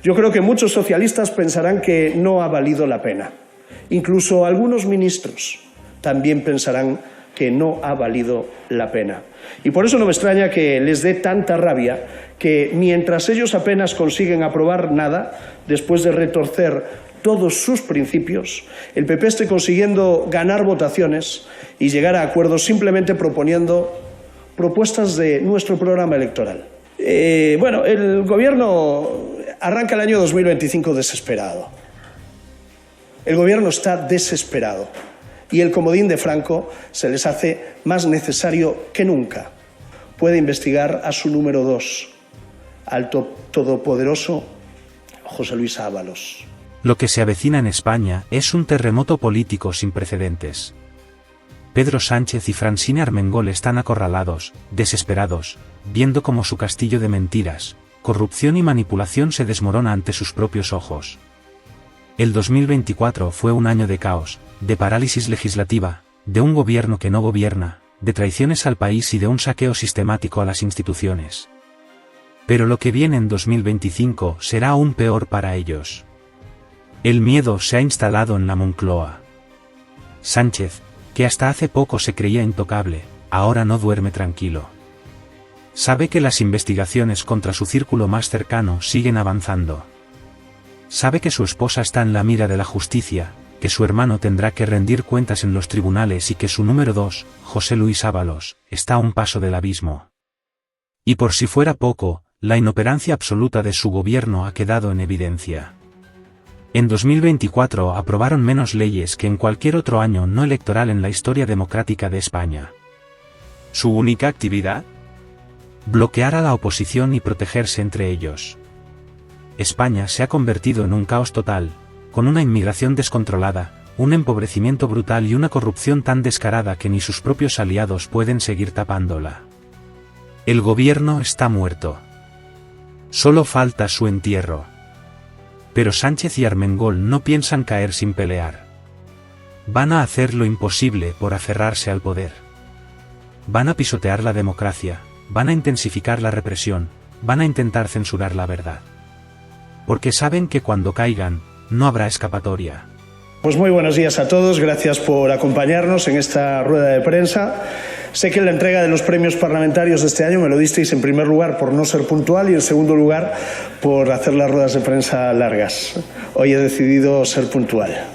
Yo creo que muchos socialistas pensarán que no ha valido la pena. Incluso algunos ministros también pensarán que no ha valido la pena. Y por eso no me extraña que les dé tanta rabia que, mientras ellos apenas consiguen aprobar nada, después de retorcer todos sus principios, el PP esté consiguiendo ganar votaciones y llegar a acuerdos simplemente proponiendo propuestas de nuestro programa electoral. Bueno, el Gobierno arranca el año 2025 desesperado. El Gobierno está desesperado y el comodín de Franco se les hace más necesario que nunca. Puede investigar a su número 2, al todopoderoso José Luis Ábalos. Lo que se avecina en España es un terremoto político sin precedentes. Pedro Sánchez y Francine Armengol están acorralados, desesperados, viendo cómo su castillo de mentiras, corrupción y manipulación se desmorona ante sus propios ojos. El 2024 fue un año de caos, de parálisis legislativa, de un gobierno que no gobierna, de traiciones al país y de un saqueo sistemático a las instituciones. Pero lo que viene en 2025 será aún peor para ellos. El miedo se ha instalado en la Moncloa. Sánchez, que hasta hace poco se creía intocable, ahora no duerme tranquilo. Sabe que las investigaciones contra su círculo más cercano siguen avanzando. Sabe que su esposa está en la mira de la justicia, que su hermano tendrá que rendir cuentas en los tribunales y que su número 2, José Luis Ábalos, está a un paso del abismo. Y por si fuera poco, la inoperancia absoluta de su gobierno ha quedado en evidencia. En 2024 aprobaron menos leyes que en cualquier otro año no electoral en la historia democrática de España. ¿Su única actividad? Bloquear a la oposición y protegerse entre ellos. España se ha convertido en un caos total, con una inmigración descontrolada, un empobrecimiento brutal y una corrupción tan descarada que ni sus propios aliados pueden seguir tapándola. El gobierno está muerto. Solo falta su entierro. Pero Sánchez y Armengol no piensan caer sin pelear. Van a hacer lo imposible por aferrarse al poder. Van a pisotear la democracia, van a intensificar la represión, van a intentar censurar la verdad. Porque saben que cuando caigan, no habrá escapatoria. Pues muy buenos días a todos, gracias por acompañarnos en esta rueda de prensa. Sé que en la entrega de los premios parlamentarios de este año me lo disteis en primer lugar por no ser puntual y en segundo lugar por hacer las ruedas de prensa largas. Hoy he decidido ser puntual.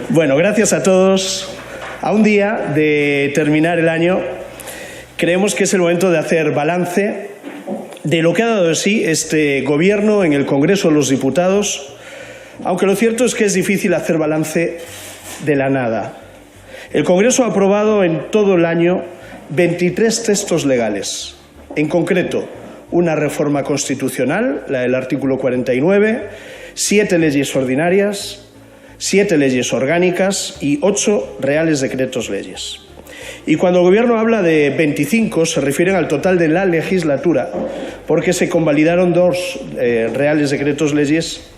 Bueno, gracias a todos. A un día de terminar el año, creemos que es el momento de hacer balance de lo que ha dado de sí este gobierno en el Congreso de los Diputados, aunque lo cierto es que es difícil hacer balance de la nada. El Congreso ha aprobado en todo el año 23 textos legales, en concreto una reforma constitucional, la del artículo 49, 7 leyes ordinarias, 7 leyes orgánicas y 8 reales decretos leyes. Y cuando el Gobierno habla de 25, se refieren al total de la legislatura, porque se convalidaron 2 reales decretos leyes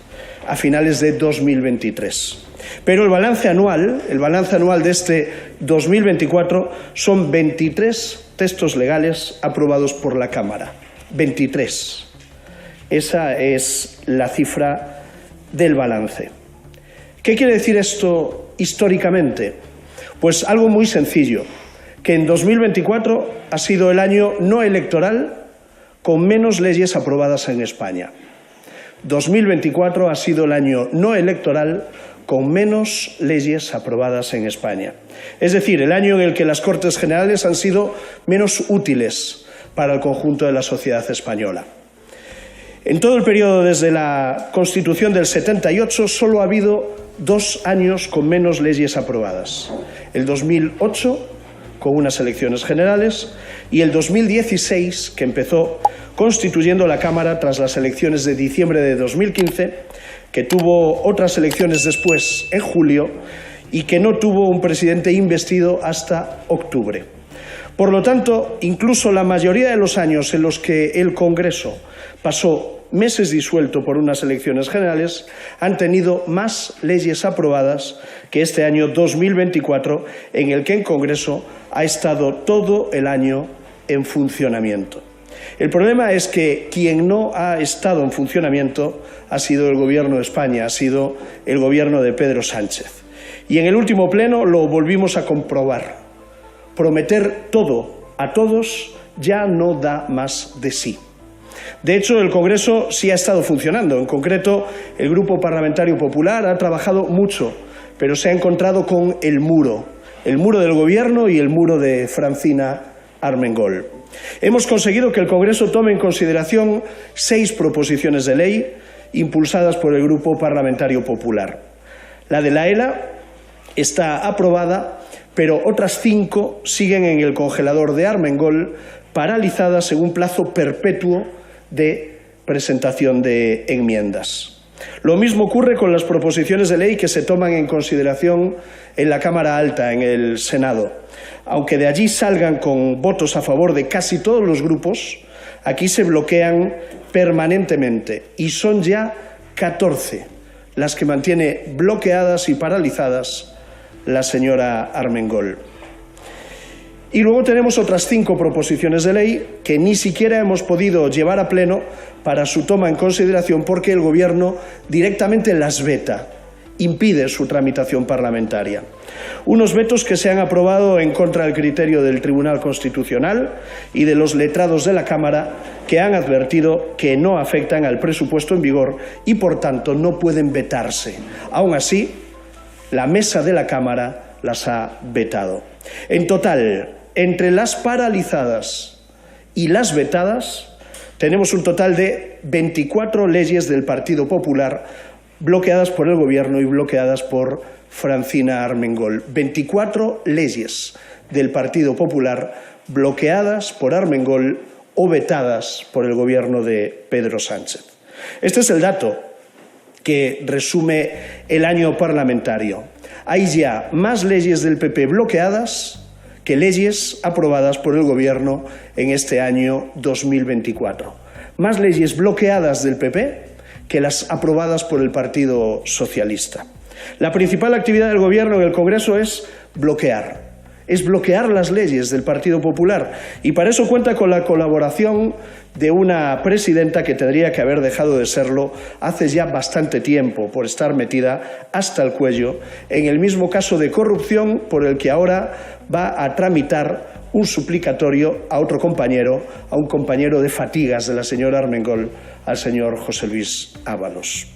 a finales de 2023. Pero el balance anual de este 2024 son 23 textos legales aprobados por la Cámara. 23. Esa es la cifra del balance. ¿Qué quiere decir esto históricamente? Pues algo muy sencillo, que en 2024 ha sido el año no electoral con menos leyes aprobadas en España. 2024 ha sido el año no electoral con menos leyes aprobadas en España. Es decir, el año en el que las Cortes Generales han sido menos útiles para el conjunto de la sociedad española. En todo el periodo desde la Constitución del 78 solo ha habido 2 años con menos leyes aprobadas. El 2008, con unas elecciones generales, y el 2016, que empezó constituyendo la Cámara tras las elecciones de diciembre de 2015, que tuvo otras elecciones después en julio y que no tuvo un presidente investido hasta octubre. Por lo tanto, incluso la mayoría de los años en los que el Congreso pasó meses disuelto por unas elecciones generales han tenido más leyes aprobadas que este año 2024, en el que el Congreso ha estado todo el año en funcionamiento. El problema es que quien no ha estado en funcionamiento ha sido el Gobierno de España, ha sido el Gobierno de Pedro Sánchez. Y en el último pleno lo volvimos a comprobar. Prometer todo a todos ya no da más de sí. De hecho, el Congreso sí ha estado funcionando. En concreto, el Grupo Parlamentario Popular ha trabajado mucho, pero se ha encontrado con el muro del Gobierno y el muro de Francina Armengol. Hemos conseguido que el Congreso tome en consideración 6 proposiciones de ley impulsadas por el Grupo Parlamentario Popular. La de la ELA está aprobada, pero otras 5 siguen en el congelador de Armengol, paralizadas en un plazo perpetuo de presentación de enmiendas. Lo mismo ocurre con las proposiciones de ley que se toman en consideración en la Cámara Alta, en el Senado. Aunque de allí salgan con votos a favor de casi todos los grupos, aquí se bloquean permanentemente y son ya 14 las que mantiene bloqueadas y paralizadas la señora Armengol. Y luego tenemos otras 5 proposiciones de ley que ni siquiera hemos podido llevar a pleno para su toma en consideración porque el Gobierno directamente las veta, impide su tramitación parlamentaria. Unos vetos que se han aprobado en contra del criterio del Tribunal Constitucional y de los letrados de la Cámara, que han advertido que no afectan al presupuesto en vigor y, por tanto, no pueden vetarse. Aún así, la mesa de la Cámara las ha vetado. En total, entre las paralizadas y las vetadas, tenemos un total de 24 leyes del Partido Popular bloqueadas por el Gobierno y bloqueadas por Francina Armengol. 24 leyes del Partido Popular bloqueadas por Armengol o vetadas por el Gobierno de Pedro Sánchez. Este es el dato que resume el año parlamentario. Hay ya más leyes del PP bloqueadas que leyes aprobadas por el Gobierno en este año 2024. Más leyes bloqueadas del PP que las aprobadas por el Partido Socialista. La principal actividad del Gobierno en el Congreso es bloquear las leyes del Partido Popular y para eso cuenta con la colaboración de una presidenta que tendría que haber dejado de serlo hace ya bastante tiempo por estar metida hasta el cuello en el mismo caso de corrupción por el que ahora va a tramitar un suplicatorio a otro compañero, a un compañero de fatigas de la señora Armengol, al señor José Luis Ábalos.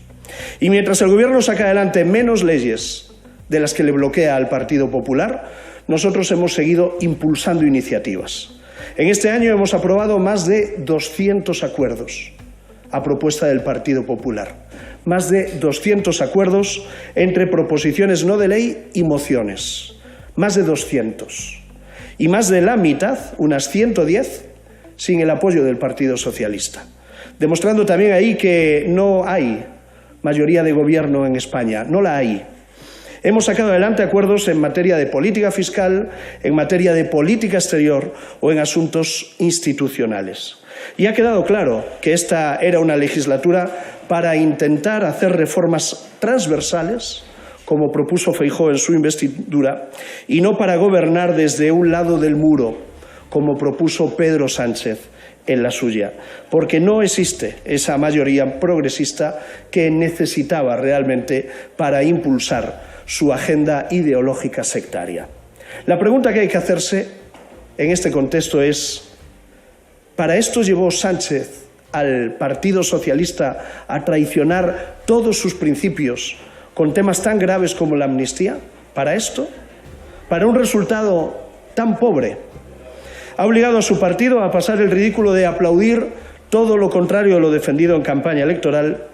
Y mientras el Gobierno saca adelante menos leyes de las que le bloquea al Partido Popular, nosotros hemos seguido impulsando iniciativas. En este año hemos aprobado más de 200 acuerdos a propuesta del Partido Popular. Más de 200 acuerdos entre proposiciones no de ley y mociones. Más de 200. Y más de la mitad, unas 110, sin el apoyo del Partido Socialista. Demostrando también ahí que no hay mayoría de gobierno en España. No la hay. Hemos sacado adelante acuerdos en materia de política fiscal, en materia de política exterior o en asuntos institucionales. Y ha quedado claro que esta era una legislatura para intentar hacer reformas transversales, como propuso Feijóo en su investidura, y no para gobernar desde un lado del muro, como propuso Pedro Sánchez en la suya, porque no existe esa mayoría progresista que necesitaba realmente para impulsar su agenda ideológica sectaria. La pregunta que hay que hacerse en este contexto es, ¿para esto llevó Sánchez al Partido Socialista a traicionar todos sus principios con temas tan graves como la amnistía? ¿Para esto? ¿Para un resultado tan pobre? Ha obligado a su partido a pasar el ridículo de aplaudir todo lo contrario de lo defendido en campaña electoral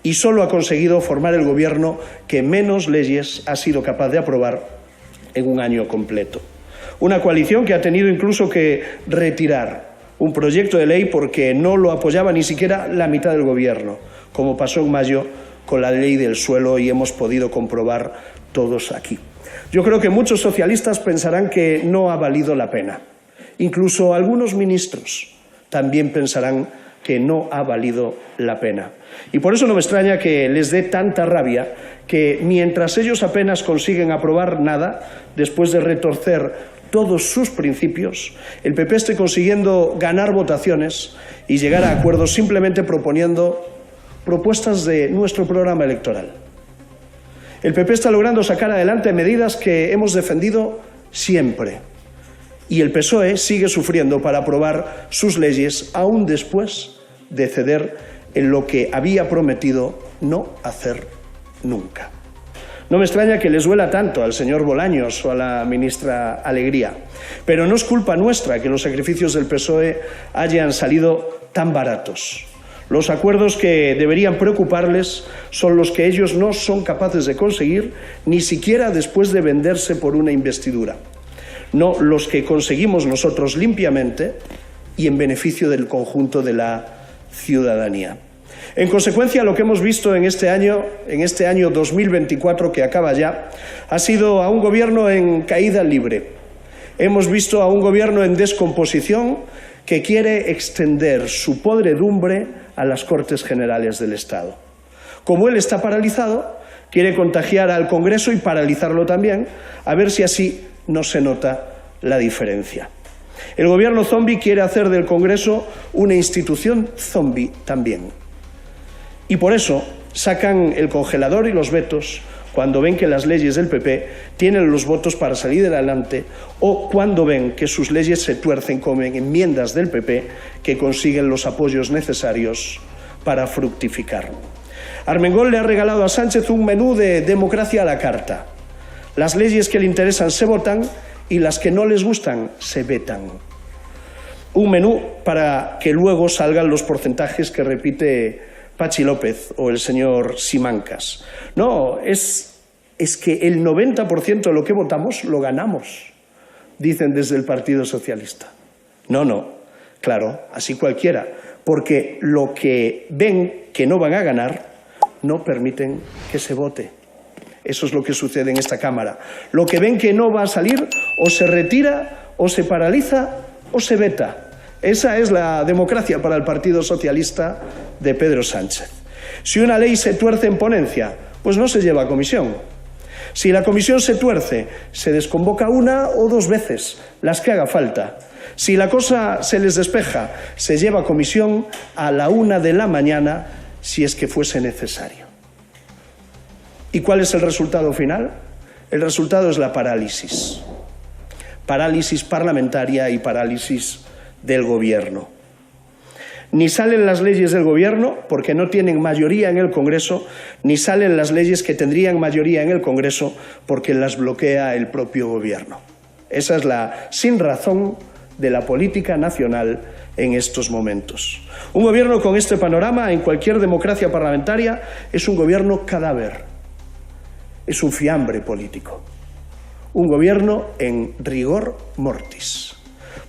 y solo ha conseguido formar el Gobierno que menos leyes ha sido capaz de aprobar en un año completo. Una coalición que ha tenido incluso que retirar un proyecto de ley porque no lo apoyaba ni siquiera la mitad del Gobierno, como pasó en mayo con la ley del suelo y hemos podido comprobar todos aquí. Yo creo que muchos socialistas pensarán que no ha valido la pena. Incluso algunos ministros también pensarán que no ha valido la pena. Y por eso no me extraña que les dé tanta rabia que mientras ellos apenas consiguen aprobar nada, después de retorcer todos sus principios, el PP esté consiguiendo ganar votaciones y llegar a acuerdos simplemente proponiendo propuestas de nuestro programa electoral. El PP está logrando sacar adelante medidas que hemos defendido siempre. Y el PSOE sigue sufriendo para aprobar sus leyes aún después de ceder en lo que había prometido no hacer nunca. No me extraña que les duela tanto al señor Bolaños o a la ministra Alegría, pero no es culpa nuestra que los sacrificios del PSOE hayan salido tan baratos. Los acuerdos que deberían preocuparles son los que ellos no son capaces de conseguir, ni siquiera después de venderse por una investidura. No los que conseguimos nosotros limpiamente y en beneficio del conjunto de la ciudadanía. En consecuencia, lo que hemos visto en este año 2024 que acaba ya, ha sido a un gobierno en caída libre. Hemos visto a un gobierno en descomposición que quiere extender su podredumbre a las Cortes Generales del Estado. Como él está paralizado, quiere contagiar al Congreso y paralizarlo también, a ver si así no se nota la diferencia. El gobierno zombi quiere hacer del Congreso una institución zombi también. Y por eso sacan el congelador y los vetos cuando ven que las leyes del PP tienen los votos para salir adelante o cuando ven que sus leyes se tuercen con enmiendas del PP que consiguen los apoyos necesarios para fructificar. Armengol le ha regalado a Sánchez un menú de democracia a la carta. Las leyes que le interesan se votan y las que no les gustan se vetan. Un menú para que luego salgan los porcentajes que repite Patxi López o el señor Simancas. No, es que el 90% de lo que votamos lo ganamos, dicen desde el Partido Socialista. No, claro, así cualquiera, porque lo que ven que no van a ganar no permiten que se vote. Eso es lo que sucede en esta Cámara. Lo que ven que no va a salir o se retira o se paraliza o se veta. Esa es la democracia para el Partido Socialista de Pedro Sánchez. Si una ley se tuerce en ponencia, pues no se lleva a comisión. Si la comisión se tuerce, se desconvoca una o dos veces, las que haga falta. Si la cosa se les despeja, se lleva a comisión a la 1 de la mañana, si es que fuese necesario. ¿Y cuál es el resultado final? El resultado es la parálisis. Parálisis parlamentaria y parálisis del Gobierno. Ni salen las leyes del Gobierno porque no tienen mayoría en el Congreso, ni salen las leyes que tendrían mayoría en el Congreso porque las bloquea el propio Gobierno. Esa es la sinrazón de la política nacional en estos momentos. Un Gobierno con este panorama en cualquier democracia parlamentaria es un Gobierno cadáver, es un fiambre político, un Gobierno en rigor mortis.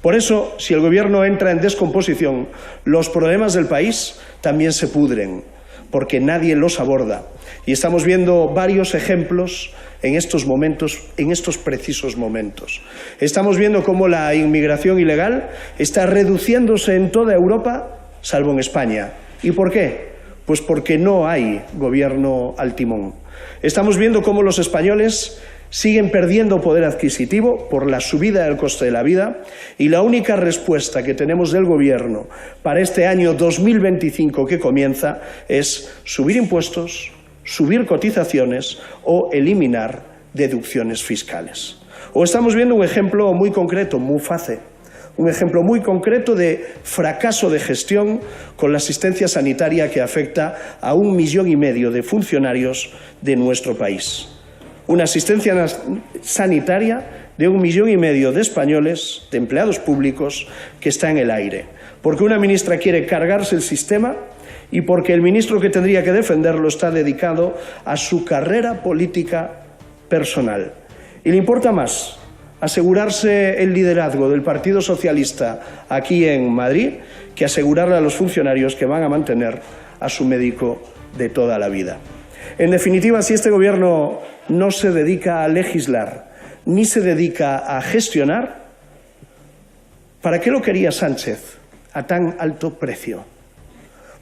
Por eso, si el Gobierno entra en descomposición, los problemas del país también se pudren, porque nadie los aborda. Y estamos viendo varios ejemplos en estos momentos, en estos precisos momentos. Estamos viendo cómo la inmigración ilegal está reduciéndose en toda Europa, salvo en España. ¿Y por qué? Pues porque no hay gobierno al timón. Estamos viendo cómo los españoles siguen perdiendo poder adquisitivo por la subida del coste de la vida y la única respuesta que tenemos del Gobierno para este año 2025 que comienza es subir impuestos, subir cotizaciones o eliminar deducciones fiscales. O estamos viendo un ejemplo muy concreto, Muface, un ejemplo muy concreto de fracaso de gestión con la asistencia sanitaria que afecta a 1,5 millones de funcionarios de nuestro país. Una asistencia sanitaria de 1,5 millones de españoles, de empleados públicos, que está en el aire. Porque una ministra quiere cargarse el sistema y porque el ministro que tendría que defenderlo está dedicado a su carrera política personal. Y le importa más asegurarse el liderazgo del Partido Socialista aquí en Madrid que asegurarle a los funcionarios que van a mantener a su médico de toda la vida. En definitiva, si este Gobierno no se dedica a legislar ni se dedica a gestionar, ¿para qué lo quería Sánchez a tan alto precio?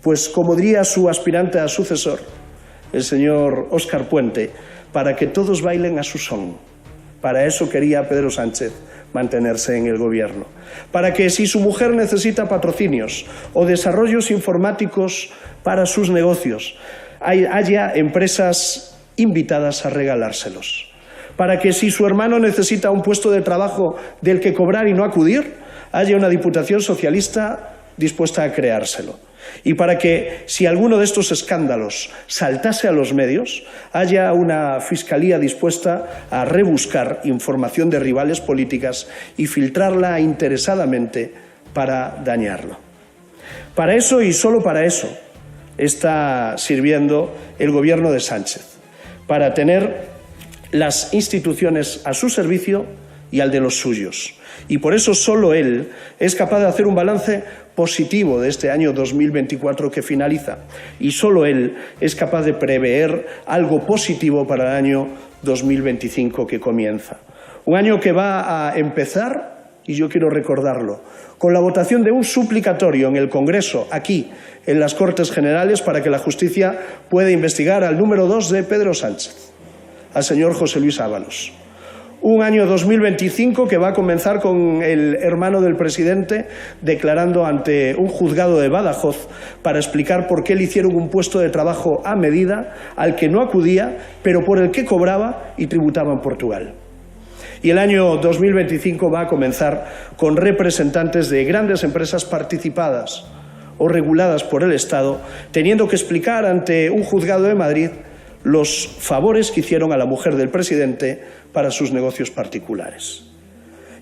Pues, como diría su aspirante a sucesor, el señor Óscar Puente, para que todos bailen a su son. Para eso quería Pedro Sánchez mantenerse en el gobierno. Para que si su mujer necesita patrocinios o desarrollos informáticos para sus negocios, haya empresas invitadas a regalárselos. Para que si su hermano necesita un puesto de trabajo del que cobrar y no acudir, haya una Diputación socialista dispuesta a creárselo. Y para que, si alguno de estos escándalos saltase a los medios, haya una Fiscalía dispuesta a rebuscar información de rivales políticas y filtrarla interesadamente para dañarlo. Para eso y solo para eso está sirviendo el Gobierno de Sánchez, para tener las instituciones a su servicio y al de los suyos. Y por eso solo él es capaz de hacer un balance positivo de este año 2024 que finaliza. Y solo él es capaz de prever algo positivo para el año 2025 que comienza. Un año que va a empezar, y yo quiero recordarlo, con la votación de un suplicatorio en el Congreso, aquí, en las Cortes Generales, para que la justicia pueda investigar al número 2 de Pedro Sánchez, al señor José Luis Ábalos. Un año 2025 que va a comenzar con el hermano del presidente declarando ante un juzgado de Badajoz para explicar por qué le hicieron un puesto de trabajo a medida al que no acudía, pero por el que cobraba y tributaba en Portugal. Y el año 2025 va a comenzar con representantes de grandes empresas participadas o reguladas por el Estado, teniendo que explicar ante un juzgado de Madrid los favores que hicieron a la mujer del presidente para sus negocios particulares.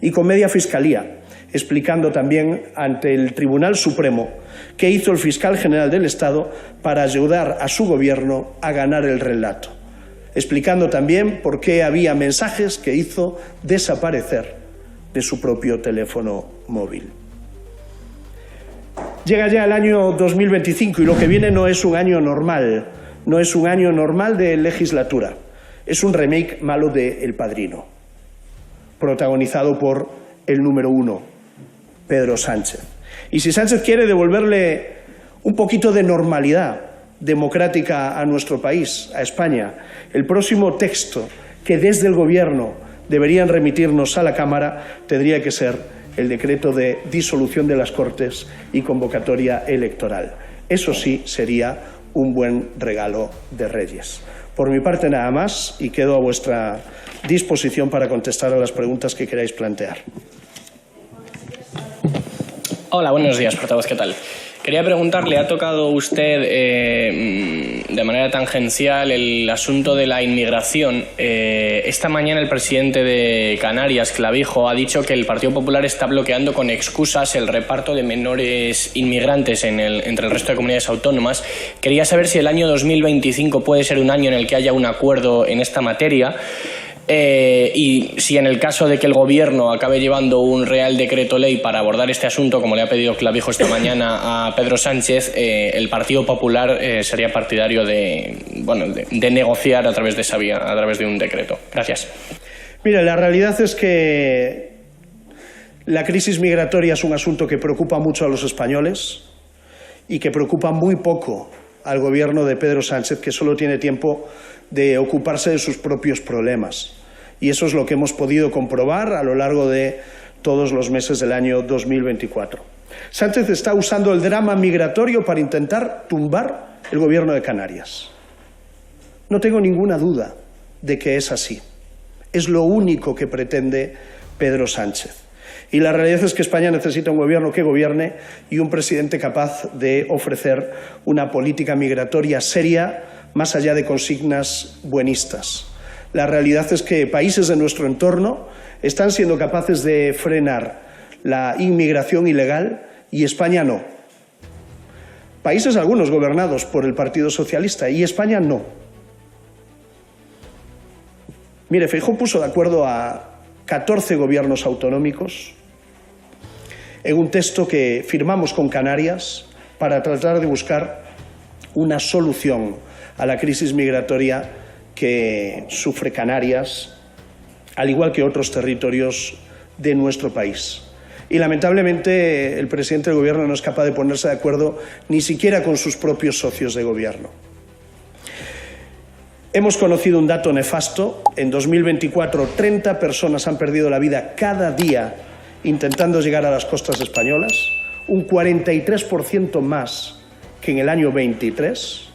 Y con media fiscalía, explicando también ante el Tribunal Supremo qué hizo el fiscal general del Estado para ayudar a su gobierno a ganar el relato, explicando también por qué había mensajes que hizo desaparecer de su propio teléfono móvil. Llega ya el año 2025 y lo que viene no es un año normal, no es un año normal de legislatura, es un remake malo de El Padrino, protagonizado por el número 1, Pedro Sánchez. Y si Sánchez quiere devolverle un poquito de normalidad democrática a nuestro país, a España, el próximo texto que desde el Gobierno deberían remitirnos a la Cámara tendría que ser el decreto de disolución de las Cortes y convocatoria electoral. Eso sí sería un buen regalo de Reyes. Por mi parte nada más y quedo a vuestra disposición para contestar a las preguntas que queráis plantear. Hola, buenos días, portavoz, ¿qué tal? Quería preguntarle, ha tocado usted de manera tangencial el asunto de la inmigración. Esta mañana el presidente de Canarias, Clavijo, ha dicho que el Partido Popular está bloqueando con excusas el reparto de menores inmigrantes entre el resto de comunidades autónomas. Quería saber si el año 2025 puede ser un año en el que haya un acuerdo en esta materia. Y si en el caso de que el Gobierno acabe llevando un Real Decreto Ley para abordar este asunto, como le ha pedido Clavijo esta mañana a Pedro Sánchez, el Partido Popular sería partidario de negociar a través de esa vía, a través de un decreto. Gracias. Mira, la realidad es que la crisis migratoria es un asunto que preocupa mucho a los españoles y que preocupa muy poco al Gobierno de Pedro Sánchez, que solo tiene tiempo de ocuparse de sus propios problemas. Y eso es lo que hemos podido comprobar a lo largo de todos los meses del año 2024. Sánchez está usando el drama migratorio para intentar tumbar el Gobierno de Canarias. No tengo ninguna duda de que es así. Es lo único que pretende Pedro Sánchez. Y la realidad es que España necesita un gobierno que gobierne y un presidente capaz de ofrecer una política migratoria seria, más allá de consignas buenistas. La realidad es que países de nuestro entorno están siendo capaces de frenar la inmigración ilegal y España no. Países algunos gobernados por el Partido Socialista y España no. Mire, Feijóo puso de acuerdo a 14 gobiernos autonómicos en un texto que firmamos con Canarias para tratar de buscar una solución a la crisis migratoria que sufre Canarias, al igual que otros territorios de nuestro país. Y lamentablemente el presidente del Gobierno no es capaz de ponerse de acuerdo ni siquiera con sus propios socios de gobierno. Hemos conocido un dato nefasto. En 2024, 30 personas han perdido la vida cada día intentando llegar a las costas españolas, un 43% más que en el año 23.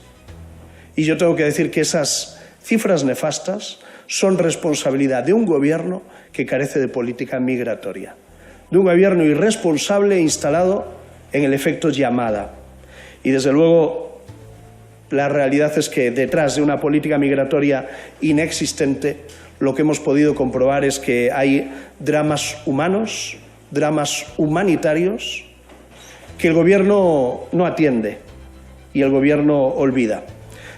Y yo tengo que decir que esas cifras nefastas son responsabilidad de un gobierno que carece de política migratoria, de un gobierno irresponsable instalado en el efecto llamada. Y desde luego la realidad es que detrás de una política migratoria inexistente lo que hemos podido comprobar es que hay dramas humanos, dramas humanitarios que el gobierno no atiende y el gobierno olvida.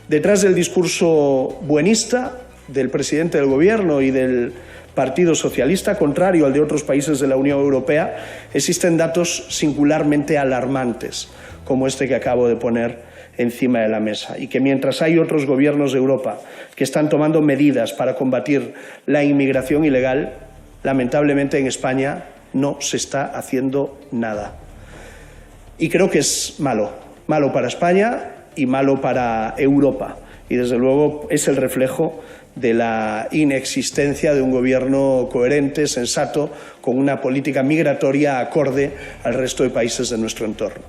Detrás del discurso buenista del presidente del gobierno y del Partido Socialista, contrario al de otros países de la Unión Europea, existen datos singularmente alarmantes, como este que acabo de poner encima de la mesa, y que mientras hay otros gobiernos de Europa que están tomando medidas para combatir la inmigración ilegal, lamentablemente en España no se está haciendo nada. Y creo que es malo, malo para España y malo para Europa, y desde luego es el reflejo de la inexistencia de un gobierno coherente, sensato, con una política migratoria acorde al resto de países de nuestro entorno.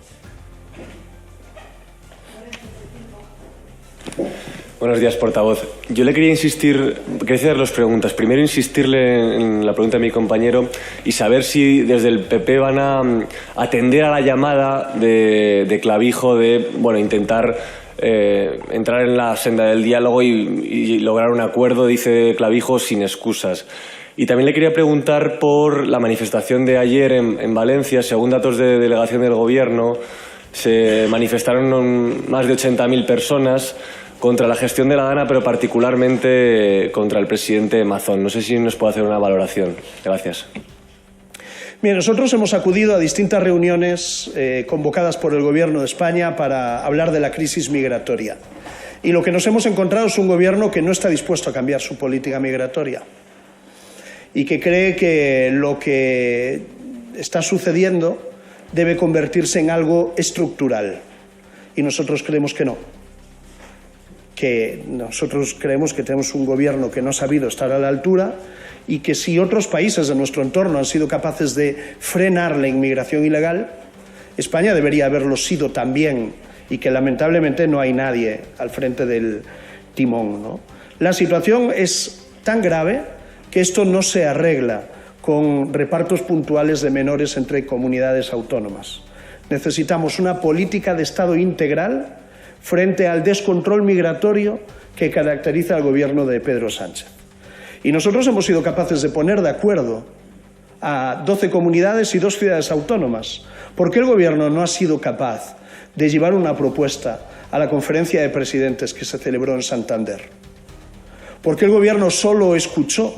Buenos días, portavoz. Yo le quería hacer dos preguntas. Primero, insistirle en la pregunta de mi compañero y saber si desde el PP van a atender a la llamada de Clavijo de intentar entrar en la senda del diálogo y lograr un acuerdo, dice Clavijo, sin excusas. Y también le quería preguntar por la manifestación de ayer en Valencia. Según datos de delegación del Gobierno, se manifestaron más de 80.000 personas contra la gestión de la Dana, pero particularmente contra el presidente Mazón. No sé si nos puede hacer una valoración. Gracias. Bien, nosotros hemos acudido a distintas reuniones convocadas por el Gobierno de España para hablar de la crisis migratoria. Y lo que nos hemos encontrado es un gobierno que no está dispuesto a cambiar su política migratoria y que cree que lo que está sucediendo debe convertirse en algo estructural. Y nosotros creemos que no. Que nosotros creemos que tenemos un gobierno que no ha sabido estar a la altura y que si otros países de nuestro entorno han sido capaces de frenar la inmigración ilegal, España debería haberlo sido también, y que lamentablemente no hay nadie al frente del timón, ¿no? La situación es tan grave que esto no se arregla con repartos puntuales de menores entre comunidades autónomas. Necesitamos una política de Estado integral frente al descontrol migratorio que caracteriza al gobierno de Pedro Sánchez. Y nosotros hemos sido capaces de poner de acuerdo a 12 comunidades y 2 ciudades autónomas. ¿Por qué el gobierno no ha sido capaz de llevar una propuesta a la conferencia de presidentes que se celebró en Santander? ¿Por qué el gobierno solo escuchó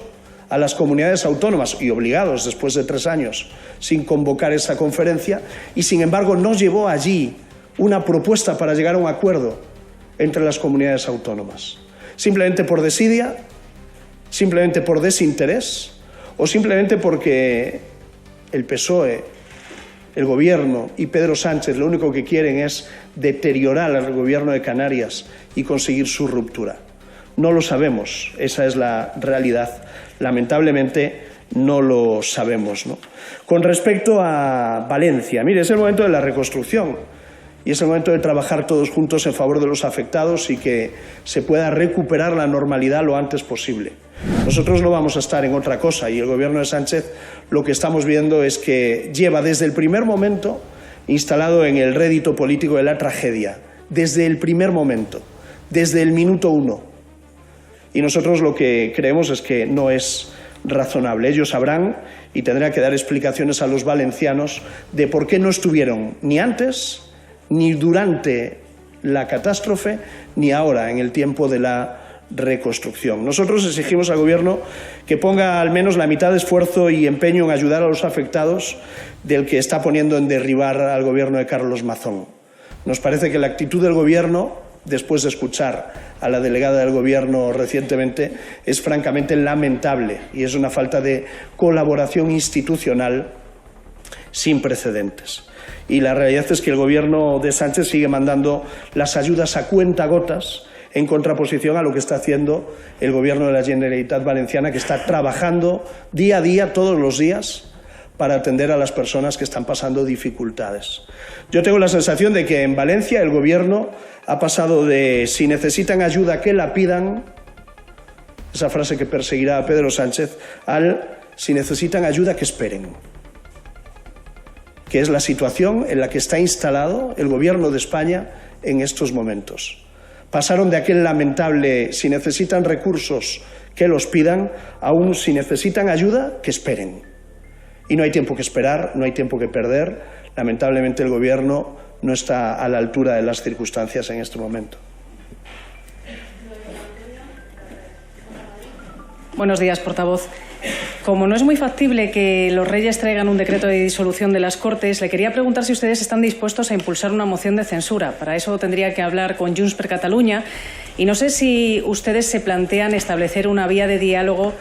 a las comunidades autónomas y obligados después de 3 años sin convocar esa conferencia y sin embargo no llevó allí una propuesta para llegar a un acuerdo entre las comunidades autónomas? ¿Simplemente por desidia? ¿Simplemente por desinterés? ¿O simplemente porque el PSOE, el Gobierno y Pedro Sánchez lo único que quieren es deteriorar al Gobierno de Canarias y conseguir su ruptura? No lo sabemos, esa es la realidad. Lamentablemente no lo sabemos, ¿no? Con respecto a Valencia, mire, es el momento de la reconstrucción. Y es el momento de trabajar todos juntos en favor de los afectados y que se pueda recuperar la normalidad lo antes posible. Nosotros no vamos a estar en otra cosa y el Gobierno de Sánchez lo que estamos viendo es que lleva desde el primer momento instalado en el rédito político de la tragedia, desde el primer momento, desde el minuto 1. Y nosotros lo que creemos es que no es razonable. Ellos sabrán y tendrán que dar explicaciones a los valencianos de por qué no estuvieron ni antes, ni durante la catástrofe, ni ahora, en el tiempo de la reconstrucción. Nosotros exigimos al Gobierno que ponga al menos la mitad de esfuerzo y empeño en ayudar a los afectados del que está poniendo en derribar al Gobierno de Carlos Mazón. Nos parece que la actitud del Gobierno, después de escuchar a la delegada del Gobierno recientemente, es francamente lamentable y es una falta de colaboración institucional sin precedentes. Y la realidad es que el Gobierno de Sánchez sigue mandando las ayudas a cuentagotas en contraposición a lo que está haciendo el Gobierno de la Generalitat Valenciana, que está trabajando día a día, todos los días, para atender a las personas que están pasando dificultades. Yo tengo la sensación de que en Valencia el Gobierno ha pasado de si necesitan ayuda que la pidan, esa frase que perseguirá a Pedro Sánchez, al si necesitan ayuda que esperen, que es la situación en la que está instalado el Gobierno de España en estos momentos. Pasaron de aquel lamentable si necesitan recursos que los pidan a un si necesitan ayuda que esperen. Y no hay tiempo que esperar, no hay tiempo que perder. Lamentablemente el Gobierno no está a la altura de las circunstancias en este momento. Buenos días, portavoz. Como no es muy factible que los Reyes traigan un decreto de disolución de las Cortes, le quería preguntar si ustedes están dispuestos a impulsar una moción de censura. Para eso tendría que hablar con Junts per Catalunya y no sé si ustedes se plantean establecer una vía de diálogo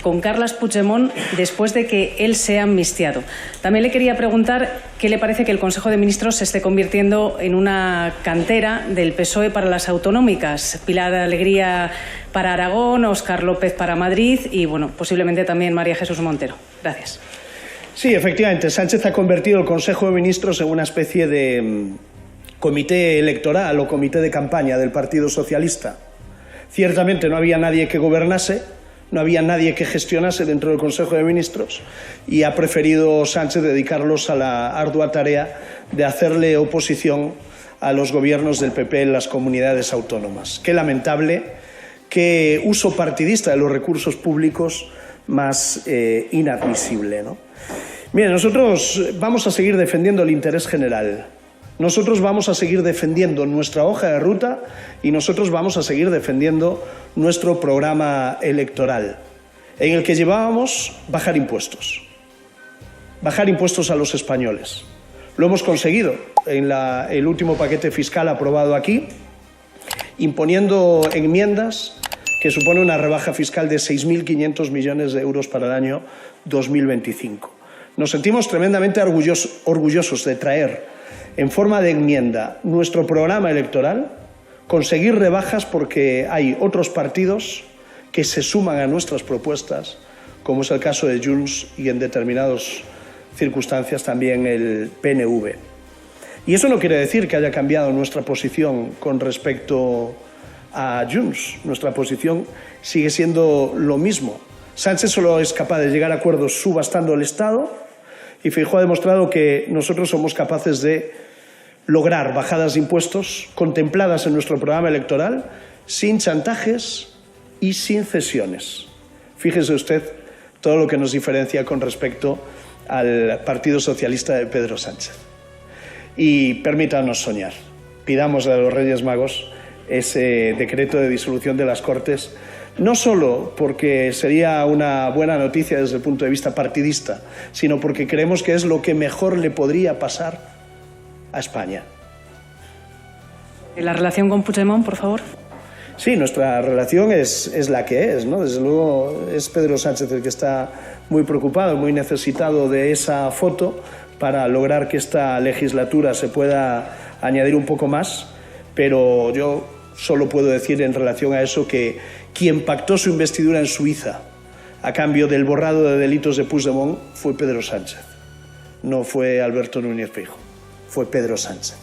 con Carles Puigdemont después de que él sea amnistiado. También le quería preguntar qué le parece que el Consejo de Ministros se esté convirtiendo en una cantera del PSOE para las autonómicas. Pilar Alegría para Aragón, Óscar López para Madrid y, bueno, posiblemente también María Jesús Montero. Gracias. Sí, efectivamente, Sánchez ha convertido el Consejo de Ministros en una especie de comité electoral o comité de campaña del Partido Socialista. Ciertamente no había nadie que gobernase, no había nadie que gestionase dentro del Consejo de Ministros y ha preferido Sánchez dedicarlos a la ardua tarea de hacerle oposición a los gobiernos del PP en las comunidades autónomas. Qué lamentable, qué uso partidista de los recursos públicos más inadmisible, ¿no? Miren, nosotros vamos a seguir defendiendo el interés general. Nosotros vamos a seguir defendiendo nuestra hoja de ruta y nosotros vamos a seguir defendiendo nuestro programa electoral, en el que llevábamos bajar impuestos a los españoles. Lo hemos conseguido en el último paquete fiscal aprobado aquí, imponiendo enmiendas que supone una rebaja fiscal de 6.500 millones de euros para el año 2025. Nos sentimos tremendamente orgullosos de traer en forma de enmienda nuestro programa electoral, conseguir rebajas porque hay otros partidos que se suman a nuestras propuestas, como es el caso de Junts y en determinadas circunstancias también el PNV. Y eso no quiere decir que haya cambiado nuestra posición con respecto a Junts. Nuestra posición sigue siendo lo mismo. Sánchez solo es capaz de llegar a acuerdos subastando el Estado y Feijóo ha demostrado que nosotros somos capaces de lograr bajadas de impuestos contempladas en nuestro programa electoral sin chantajes y sin cesiones. Fíjese usted todo lo que nos diferencia con respecto al Partido Socialista de Pedro Sánchez. Y permítanos soñar. Pidamos a los Reyes Magos ese decreto de disolución de las Cortes, no solo porque sería una buena noticia desde el punto de vista partidista, sino porque creemos que es lo que mejor le podría pasar a España. ¿La relación con Puigdemont, por favor? Sí, nuestra relación es la que es, ¿no? Desde luego es Pedro Sánchez el que está muy preocupado, muy necesitado de esa foto para lograr que esta legislatura se pueda añadir un poco más, pero yo solo puedo decir en relación a eso que quien pactó su investidura en Suiza a cambio del borrado de delitos de Puigdemont fue Pedro Sánchez, no fue Alberto Núñez Feijóo, fue Pedro Sánchez.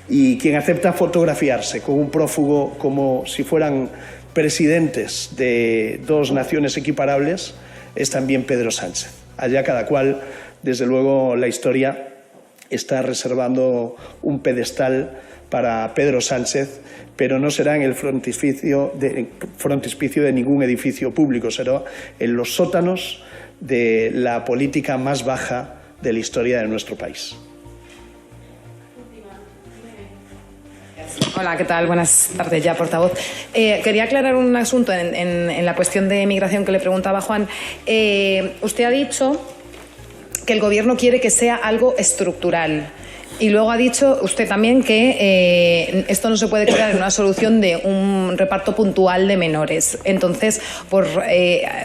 Y quien acepta fotografiarse con un prófugo como si fueran presidentes de dos naciones equiparables es también Pedro Sánchez. Allá cada cual, desde luego, la historia está reservando un pedestal para Pedro Sánchez, pero no será en el frontispicio de ningún edificio público, será en los sótanos de la política más baja de la historia de nuestro país. Hola, ¿qué tal? Buenas tardes ya, portavoz. Quería aclarar un asunto en la cuestión de migración que le preguntaba Juan. Usted ha dicho que el Gobierno quiere que sea algo estructural. Y luego ha dicho usted también que esto no se puede quedar en una solución de un reparto puntual de menores. Entonces, por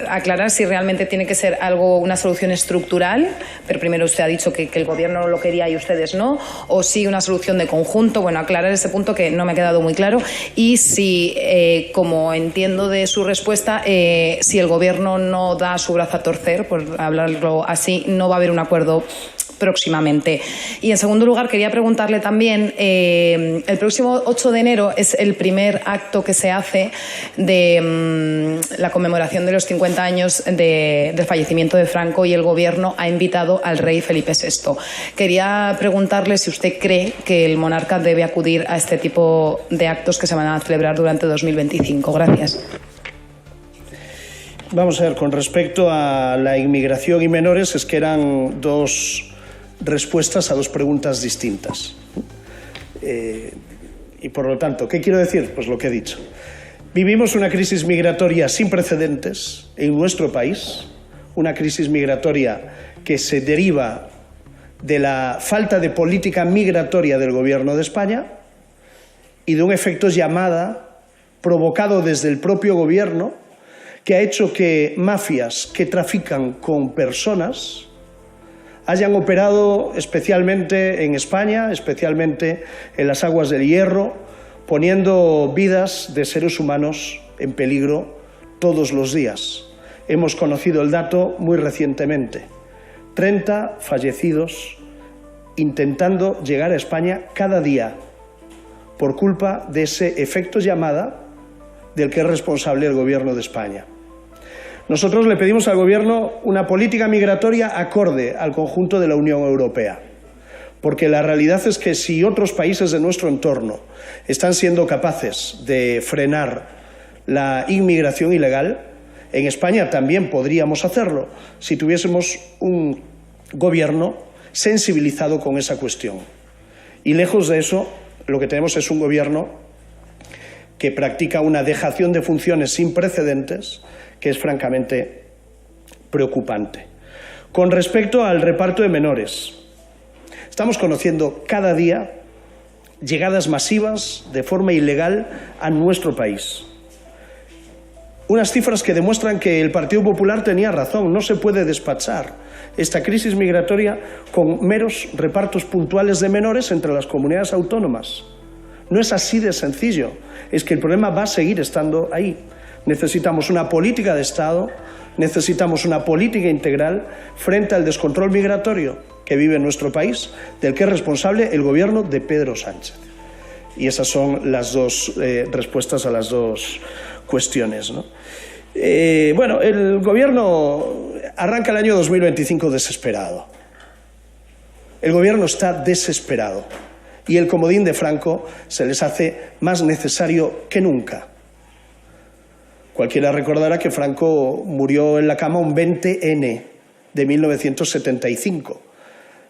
aclarar si realmente tiene que ser una solución estructural, pero primero usted ha dicho que el Gobierno lo quería y ustedes no, o si una solución de conjunto. Bueno, aclarar ese punto que no me ha quedado muy claro. Y si, como entiendo de su respuesta, si el Gobierno no da su brazo a torcer, por hablarlo así, no va a haber un acuerdo próximamente. Y en segundo lugar, quería preguntarle también, el próximo 8 de enero es el primer acto que se hace de la conmemoración de los 50 años del fallecimiento de Franco, y el Gobierno ha invitado al rey Felipe VI. Quería preguntarle si usted cree que el monarca debe acudir a este tipo de actos que se van a celebrar durante 2025. Gracias. Vamos a ver, con respecto a la inmigración y menores, es que eran dos respuestas a dos preguntas distintas. Y por lo tanto, ¿qué quiero decir? Pues lo que he dicho. Vivimos una crisis migratoria sin precedentes en nuestro país, una crisis migratoria que se deriva de la falta de política migratoria del Gobierno de España y de un efecto llamada provocado desde el propio Gobierno, que ha hecho que mafias que trafican con personas hayan operado especialmente en España, especialmente en las aguas del Hierro, poniendo vidas de seres humanos en peligro todos los días. Hemos conocido el dato muy recientemente: 30 fallecidos intentando llegar a España cada día por culpa de ese efecto llamada del que es responsable el Gobierno de España. Nosotros le pedimos al Gobierno una política migratoria acorde al conjunto de la Unión Europea, porque la realidad es que si otros países de nuestro entorno están siendo capaces de frenar la inmigración ilegal, en España también podríamos hacerlo si tuviésemos un Gobierno sensibilizado con esa cuestión. Y lejos de eso, lo que tenemos es un Gobierno que practica una dejación de funciones sin precedentes, que es francamente preocupante. Con respecto al reparto de menores, estamos conociendo cada día llegadas masivas de forma ilegal a nuestro país. Unas cifras que demuestran que el Partido Popular tenía razón. No se puede despachar esta crisis migratoria con meros repartos puntuales de menores entre las comunidades autónomas. No es así de sencillo. Es que el problema va a seguir estando ahí. Necesitamos una política de Estado, necesitamos una política integral frente al descontrol migratorio que vive en nuestro país, del que es responsable el Gobierno de Pedro Sánchez. Y esas son las dos respuestas a las dos cuestiones, ¿no? Bueno, el Gobierno arranca el año 2025 desesperado. El Gobierno está desesperado y el comodín de Franco se les hace más necesario que nunca. Cualquiera recordará que Franco murió en la cama un 20N de 1975.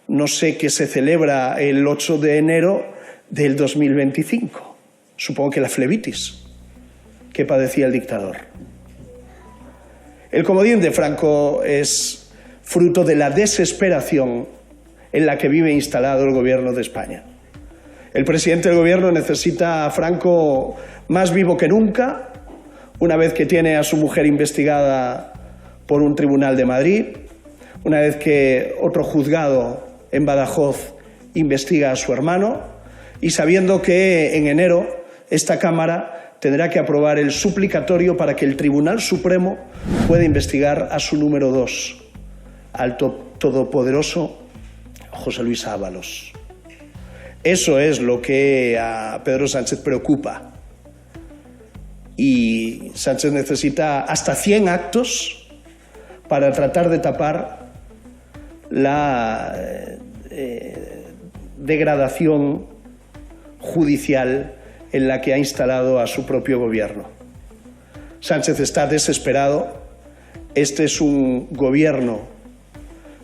No sé qué se celebra el 8 de enero del 2025. Supongo que la flebitis que padecía el dictador. El comodín de Franco es fruto de la desesperación en la que vive instalado el Gobierno de España. El presidente del Gobierno necesita a Franco más vivo que nunca, una vez que tiene a su mujer investigada por un tribunal de Madrid, una vez que otro juzgado en Badajoz investiga a su hermano, y sabiendo que en enero esta Cámara tendrá que aprobar el suplicatorio para que el Tribunal Supremo pueda investigar a su número 2, al todopoderoso José Luis Ábalos. Eso es lo que a Pedro Sánchez preocupa. Y Sánchez necesita hasta 100 actos para tratar de tapar la degradación judicial en la que ha instalado a su propio Gobierno. Sánchez está desesperado. Este es un Gobierno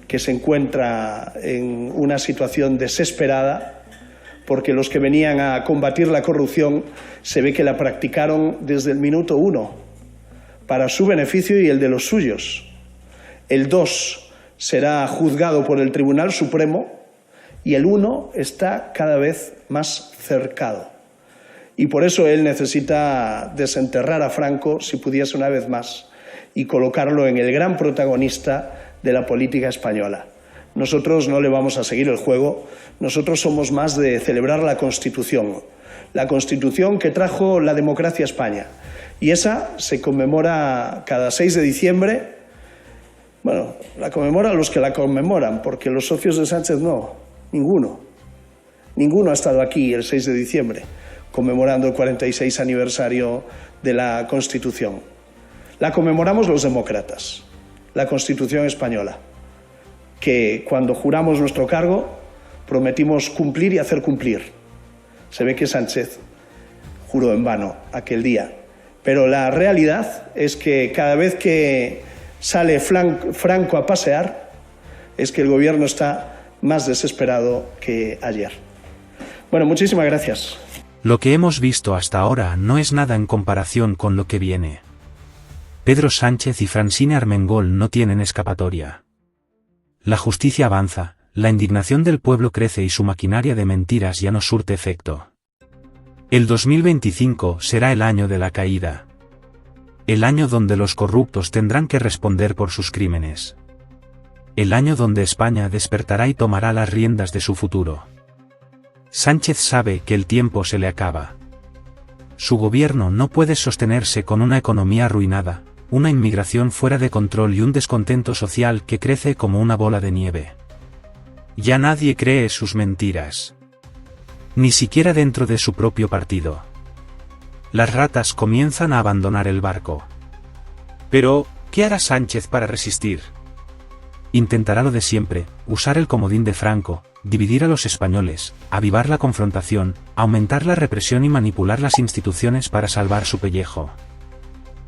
que se encuentra en una situación desesperada, porque los que venían a combatir la corrupción se ve que la practicaron desde el minuto 1 para su beneficio y el de los suyos. El 2 será juzgado por el Tribunal Supremo y el 1 está cada vez más cercado. Y por eso él necesita desenterrar a Franco, si pudiese una vez más, y colocarlo en el gran protagonista de la política española. Nosotros no le vamos a seguir el juego, nosotros somos más de celebrar la Constitución que trajo la democracia a España. Y esa se conmemora cada 6 de diciembre. Bueno, la conmemoran los que la conmemoran, porque los socios de Sánchez no, ninguno. Ninguno ha estado aquí el 6 de diciembre, conmemorando el 46 aniversario de la Constitución. La conmemoramos los demócratas, la Constitución española, que cuando juramos nuestro cargo prometimos cumplir y hacer cumplir. Se ve que Sánchez juró en vano aquel día. Pero la realidad es que cada vez que sale Franco a pasear, es que el gobierno está más desesperado que ayer. Bueno, muchísimas gracias. Lo que hemos visto hasta ahora no es nada en comparación con lo que viene. Pedro Sánchez y Francine Armengol no tienen escapatoria. La justicia avanza, la indignación del pueblo crece y su maquinaria de mentiras ya no surte efecto. El 2025 será el año de la caída. El año donde los corruptos tendrán que responder por sus crímenes. El año donde España despertará y tomará las riendas de su futuro. Sánchez sabe que el tiempo se le acaba. Su gobierno no puede sostenerse con una economía arruinada, una inmigración fuera de control y un descontento social que crece como una bola de nieve. Ya nadie cree sus mentiras. Ni siquiera dentro de su propio partido. Las ratas comienzan a abandonar el barco. Pero, ¿qué hará Sánchez para resistir? Intentará lo de siempre, usar el comodín de Franco, dividir a los españoles, avivar la confrontación, aumentar la represión y manipular las instituciones para salvar su pellejo.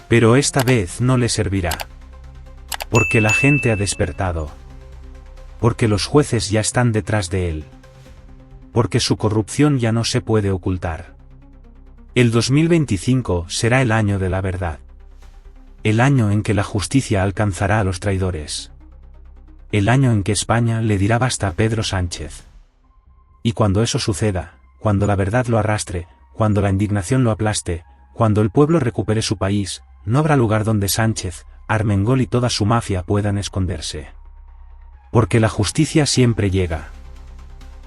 Pero esta vez no le servirá. Porque la gente ha despertado. Porque los jueces ya están detrás de él. Porque su corrupción ya no se puede ocultar. El 2025 será el año de la verdad. El año en que la justicia alcanzará a los traidores. El año en que España le dirá basta a Pedro Sánchez. Y cuando eso suceda, cuando la verdad lo arrastre, cuando la indignación lo aplaste, cuando el pueblo recupere su país, no habrá lugar donde Sánchez, Armengol y toda su mafia puedan esconderse. Porque la justicia siempre llega.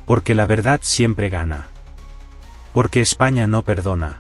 Porque la verdad siempre gana. Porque España no perdona.